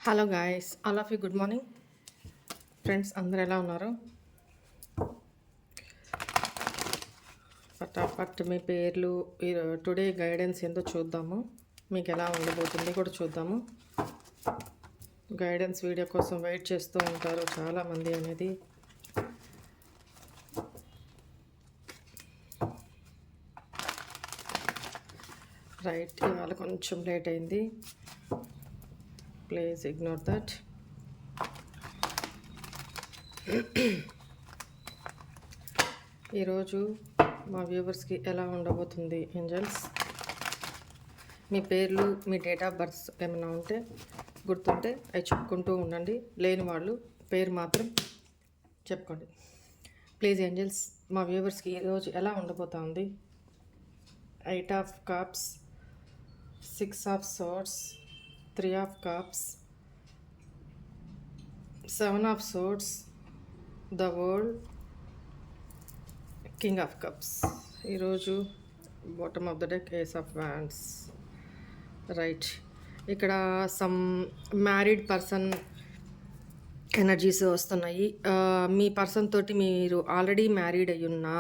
Hello guys, all of you good morning friends. అందరు ఎలా ఉన్నారు? ఫటాఫట్ మీ పేర్లు, టుడే గైడెన్స్ ఏందో చూద్దాము. మీకు ఎలా ఉండబోతుంది కూడా చూద్దాము. గైడెన్స్ వీడియో కోసం వెయిట్ చేస్తూ ఉంటారు చాలామంది అనేది. రైట్, ఇవాళ కొంచెం లేట్ అయింది, ప్లీజ్ ఇగ్నోర్ దట్. ఈరోజు మా వ్యూవర్స్కి ఎలా ఉండబోతుంది ఏంజల్స్? మీ పేర్లు, మీ డేట్ ఆఫ్ బర్త్ ఏమైనా ఉంటే గుర్తుంటే అవి చెప్పుకుంటూ ఉండండి. లేని వాళ్ళు పేరు మాత్రం చెప్పుకోండి ప్లీజ్ ఏంజల్స్. మా వ్యూవర్స్కి ఈరోజు ఎలా ఉండబోతుంది? 8 of cups, 6 of swords, 3 of cups, 7 of swords, the world, king of cups. ఈరోజు bottom of the deck ace of wands. Right, ఇక్కడ సమ్ మ్యారీడ్ పర్సన్ ఎనర్జీస్ వస్తున్నాయి. మీ పర్సన్ తోటి మీరు ఆల్రెడీ మ్యారీడ్ అయ్యున్నా,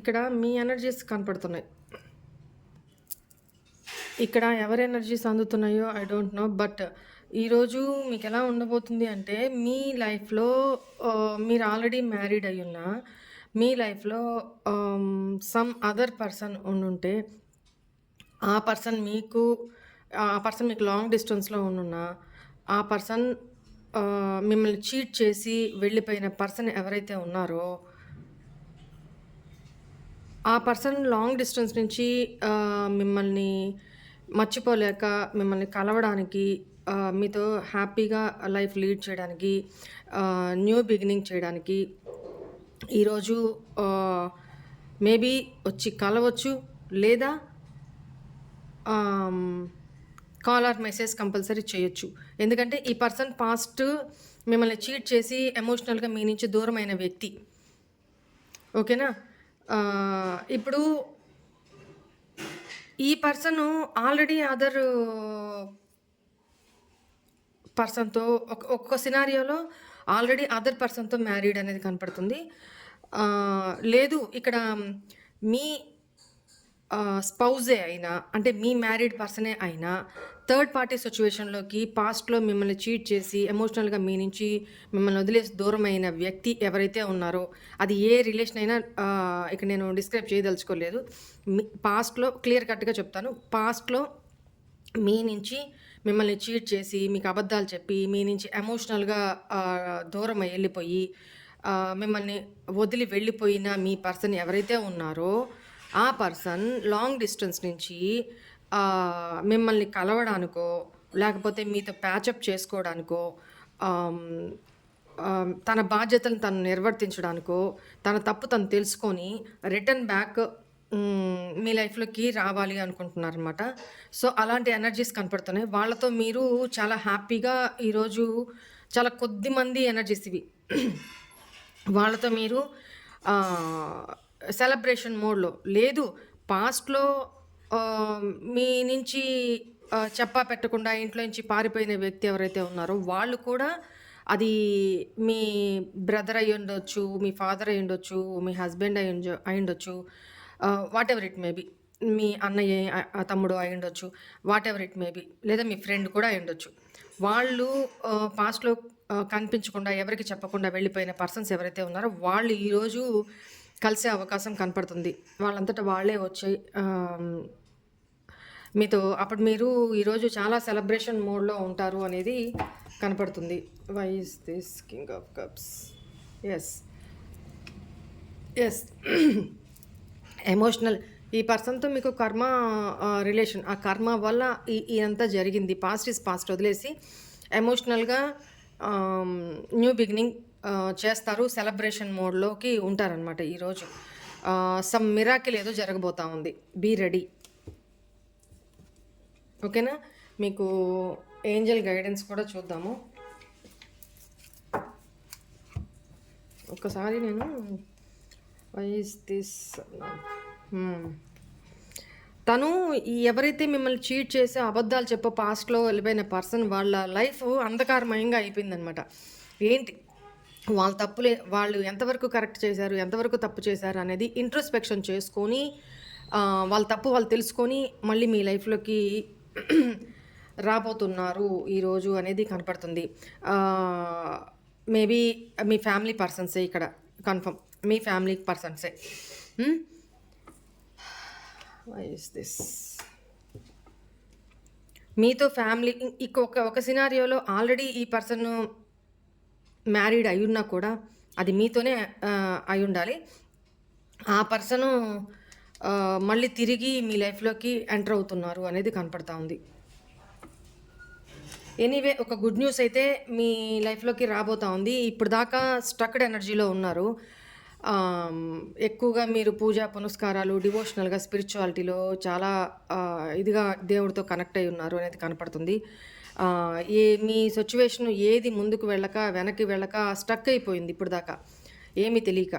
ఇక్కడ మీ ఎనర్జీస్ కనపడుతున్నాయి. ఇక్కడ ఎవరి ఎనర్జీస్ అందుతున్నాయో ఐ డోంట్ నో, బట్ ఈరోజు మీకు ఎలా ఉండబోతుంది అంటే, మీ లైఫ్లో మీరు ఆల్రెడీ మ్యారీడ్ అయ్యున్నా, మీ లైఫ్లో సమ్ అదర్ పర్సన్ ఉండుంటే, ఆ పర్సన్ మీకు లాంగ్ డిస్టెన్స్లో ఉండున్నా, ఆ పర్సన్ మిమ్మల్ని చీట్ చేసి వెళ్ళిపోయిన పర్సన్ ఎవరైతే ఉన్నారో, ఆ పర్సన్ లాంగ్ డిస్టెన్స్ నుంచి మిమ్మల్ని మర్చిపోలేక మిమ్మల్ని కలవడానికి, మీతో హ్యాపీగా లైఫ్ లీడ్ చేయడానికి, న్యూ బిగినింగ్ చేయడానికి ఈరోజు మేబీ వచ్చి కలవచ్చు, లేదా కాల్ ఆర్ మెసేజ్ కంపల్సరీ చేయొచ్చు. ఎందుకంటే ఈ పర్సన్ పాస్ట్ మిమ్మల్ని చీట్ చేసి ఎమోషనల్గా మీ నుంచి దూరమైన వ్యక్తి. ఓకేనా? ఇప్పుడు ఈ పర్సన్ ఆల్రెడీ అదర్ పర్సన్తో ఒక్కొక్క సినారియోలో ఆల్రెడీ అదర్ పర్సన్తో మ్యారీడ్ అనేది కనపడుతుంది. లేదు, ఇక్కడ మీ స్పౌజే అయినా, అంటే మీ మ్యారీడ్ పర్సనే అయినా, థర్డ్ పార్టీ సిచ్యువేషన్లోకి పాస్ట్లో మిమ్మల్ని చీట్ చేసి ఎమోషనల్గా మీ నుంచి మిమ్మల్ని వదిలేసి దూరమైన వ్యక్తి ఎవరైతే ఉన్నారో, అది ఏ రిలేషన్ అయినా ఇక్కడ నేను డిస్క్రైబ్ చేయదలుచుకోలేదు. పాస్ట్లో క్లియర్ కట్గా చెప్తాను. పాస్ట్లో మీ నుంచి మిమ్మల్ని చీట్ చేసి, మీకు అబద్ధాలు చెప్పి, మీ నుంచి ఎమోషనల్గా దూరం వెళ్ళిపోయి, మిమ్మల్ని వదిలి వెళ్ళిపోయిన మీ పర్సన్ ఎవరైతే ఉన్నారో, ఆ పర్సన్ లాంగ్ డిస్టెన్స్ నుంచి మిమ్మల్ని కలవడానికో, లేకపోతే మీతో ప్యాచప్ చేసుకోవడానికో, తన బాధ్యతలను తను నిర్వర్తించడానికో, తన తప్పు తను తెలుసుకొని రిటర్న్ బ్యాక్ మీ లైఫ్లోకి రావాలి అనుకుంటున్నారనమాట. సో అలాంటి ఎనర్జీస్ కనపడుతున్నాయి. వాళ్ళతో మీరు చాలా హ్యాపీగా, ఈరోజు చాలా కొద్ది మంది ఎనర్జీస్ ఇవి. వాళ్ళతో మీరు సెలబ్రేషన్ మోడ్లో లేదు, పాస్ట్లో మీ నుంచి చెప్పా పెట్టకుండా ఇంట్లో నుంచి పారిపోయిన వ్యక్తి ఎవరైతే ఉన్నారో, వాళ్ళు కూడా అది మీ బ్రదర్ అయి ఉండొచ్చు, మీ ఫాదర్ అయి ఉండొచ్చు, మీ హస్బెండ్ అయి ఉండొచ్చు, వాట్ ఎవర్ ఇట్ మేబీ, మీ అన్నయ్య తమ్ముడు అయి ఉండొచ్చు, వాట్ ఎవర్ ఇట్ మేబీ, లేదా మీ ఫ్రెండ్ కూడా అయి ఉండొచ్చు. వాళ్ళు పాస్ట్లో కనిపించకుండా, ఎవరికి చెప్పకుండా వెళ్ళిపోయిన పర్సన్స్ ఎవరైతే ఉన్నారో, వాళ్ళు ఈరోజు కలిసే అవకాశం కనపడుతుంది. వాళ్ళంతటా వాళ్ళే వచ్చి మీతో అప్పుడు మీరు ఈరోజు చాలా సెలబ్రేషన్ మోడ్లో ఉంటారు అనేది కనపడుతుంది. Why is this king of cups? Yes emotional, ఈ పర్సన్తో మీకు కర్మ రిలేషన్, ఆ కర్మ వల్ల ఇదంతా జరిగింది. పాస్ట్ ఇస్ పాస్ట్ వదిలేసి ఎమోషనల్గా న్యూ బిగినింగ్ చేస్తారు, సెలబ్రేషన్ మోడ్లోకి ఉంటారనమాట. ఈరోజు సమ్ మిరాకిల్ ఏదో జరగబోతా ఉంది. Be ready. ఓకేనా? మీకు ఏంజల్ గైడెన్స్ కూడా చూద్దాము. ఒక్కసారి నేను వై ఇస్ దిస్ తను ఎవరైతే మిమ్మల్ని చీట్ చేసి అబద్ధాలు చెప్పో పాస్ట్‌లో వెళ్ళిపోయిన పర్సన్ వాళ్ళ లైఫ్ అంధకారమయంగా అయిపోయిందనమాట. ఏంటి వాళ్ళ తప్పులే వాళ్ళు ఎంతవరకు కరెక్ట్ చేశారు, ఎంతవరకు తప్పు చేశారు అనేది ఇంట్రోస్పెక్షన్ చేసుకొని వాళ్ళ తప్పు వాళ్ళు తెలుసుకొని మళ్ళీ మీ లైఫ్‌లోకి రాబోతున్నారు ఈరోజు అనేది కనపడుతుంది. మేబీ మీ ఫ్యామిలీ పర్సన్సే ఇక్కడ కన్ఫర్మ్. మీ ఫ్యామిలీ పర్సన్సే. హ్మ్. Why is this? మీతో ఫ్యామిలీ ఒక సినారియోలో ఆల్రెడీ ఈ పర్సన్ మ్యారీడ్ అయ్యున్నా కూడా అది మీతోనే అయ్యుండాలి. ఆ పర్సను మళ్ళీ తిరిగి మీ లైఫ్‌లోకి ఎంటర్ అవుతున్నారు అనేది కనపడతా ఉంది. ఎనీవే ఒక గుడ్ న్యూస్ అయితే మీ లైఫ్‌లోకి రాబోతా ఉంది. ఇప్పటిదాకా స్ట్రక్డ్ ఎనర్జీలో ఉన్నారు. ఎక్కువగా మీరు పూజ పునస్కారాలు, డివోషనల్‌గా, స్పిరిచువాలిటీలో చాలా ఇదిగా దేవుడితో కనెక్ట్ అయ్యి ఉన్నారు అనేది కనపడుతుంది. మీ సిట్యుయేషన్ ఏది ముందుకు వెళ్ళక, వెనక్కి వెళ్ళక స్టక్ అయిపోయింది ఇప్పటిదాకా ఏమీ తెలియక.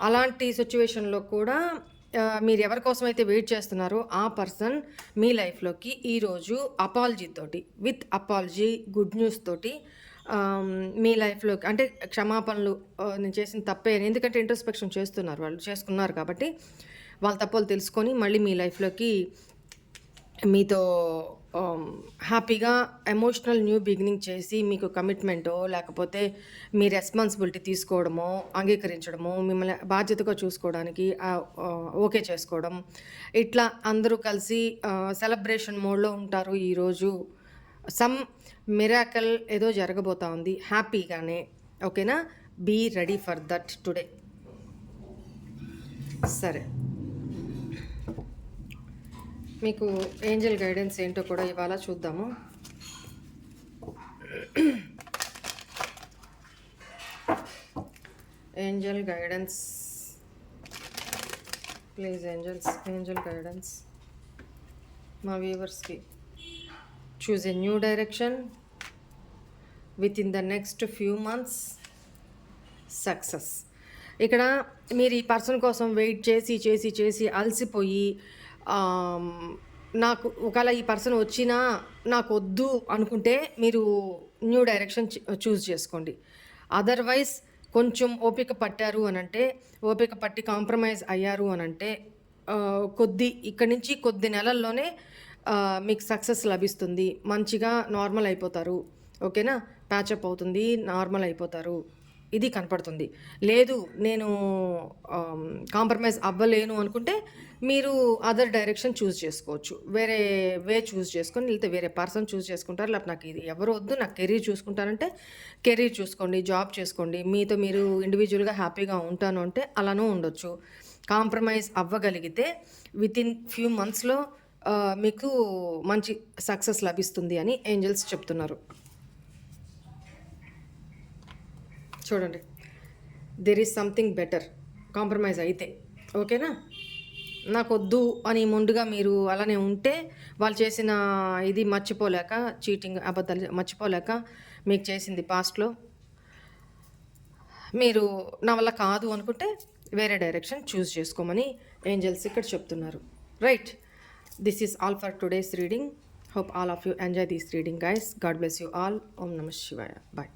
అలాంటి సిట్యుయేషన్‌లో కూడా మీరు ఎవరి కోసమైతే వెయిట్ చేస్తున్నారో ఆ పర్సన్ మీ లైఫ్‌లోకి ఈరోజు అపాలజీ తోటి, విత్ అపాలజీ, గుడ్ న్యూస్ తోటి మీ లైఫ్‌లోకి అంటే క్షమాపణలు, నేను చేసిన తప్పే అని, ఎందుకంటే ఇంట్రోస్పెక్షన్ చేస్తున్నారు వాళ్ళు, చేసుకున్నారు కాబట్టి వాళ్ళ తప్పులు తెలుసుకొని మళ్ళీ మీ లైఫ్‌లోకి మీతో హ్యాపీగా ఎమోషనల్ న్యూ బిగినింగ్ చేసి మీకు కమిట్మెంటో లేకపోతే మీ రెస్పాన్సిబిలిటీ తీసుకోవడమో, అంగీకరించడమో, మిమ్మల్ని బాధ్యతగా చూసుకోవడానికి ఓకే చేసుకోవడం, ఇట్లా అందరూ కలిసి సెలబ్రేషన్ మోడ్‌లో ఉంటారు ఈరోజు. సమ్ మిరాకల్ ఏదో జరగబోతా ఉంది హ్యాపీగానే. ఓకేనా? Be ready for that today. సరే, మీకు ఏంజెల్ గైడెన్స్ ఏంటో కూడా ఇవాళ చూద్దాము. Angel guidance please, angel guidance మా వ్యూవర్స్కి. Choose a new direction within the next few months. Success. ఇక్కడ మీరు ఈ పర్సన్ కోసం వెయిట్ చేసి అలసిపోయి నాకు ఒకవేళ ఈ పర్సన్ వచ్చినా నాకు వద్దు అనుకుంటే మీరు న్యూ డైరెక్షన్ చూస్ చేసుకోండి. అదర్వైజ్ కొంచెం ఓపిక పట్టారు అనంటే, ఓపిక పట్టి కాంప్రమైజ్ అయ్యారు అనంటే ఇక్కడి నుంచి కొద్ది నెలల్లోనే మీకు సక్సెస్ లభిస్తుంది. మంచిగా నార్మల్ అయిపోతారు. ఓకేనా? ప్యాచప్ అవుతుంది, నార్మల్ అయిపోతారు. ఇది కనపడుతుంది. లేదు నేను కాంప్రమైజ్ అవ్వలేను అనుకుంటే మీరు అదర్ డైరెక్షన్ చూస్ చేసుకోవచ్చు. వేరే వే చూస్ చేసుకొని, లేకపోతే వేరే పర్సన్ చూస్ చేసుకుంటారు. లేకపోతే నాకు ఇది ఎవరు వద్దు, నాకు కెరీర్ చూసుకుంటానంటే కెరీర్ చూసుకోండి, జాబ్ చేసుకోండి. మీతో మీరు ఇండివిజువల్గా హ్యాపీగా ఉంటాను అంటే అలానూ ఉండొచ్చు. కాంప్రమైజ్ అవ్వగలిగితే వితిన్ ఫ్యూ మంత్స్లో మీకు మంచి సక్సెస్ లభిస్తుంది అని ఏంజల్స్ చెప్తున్నారు. చూడండి, there is something better compromise అయితే. ఓకేనా? నాకు వద్దు అని మొండుగా మీరు అలానే ఉంటే వాళ్ళు చేసిన ఇది మర్చిపోలేక, చీటింగ్ అబద్ధాలు మర్చిపోలేక మీకు చేసింది పాస్ట్లో, మీరు నా వల్ల కాదు అనుకుంటే వేరే డైరెక్షన్ చూస్ చేసుకోమని ఏంజల్స్ ఇక్కడ చెప్తున్నారు. Right, this is all for today's reading. Hope all of you enjoy this reading guys. God bless you all. Om నమః శివాయ. బాయ్.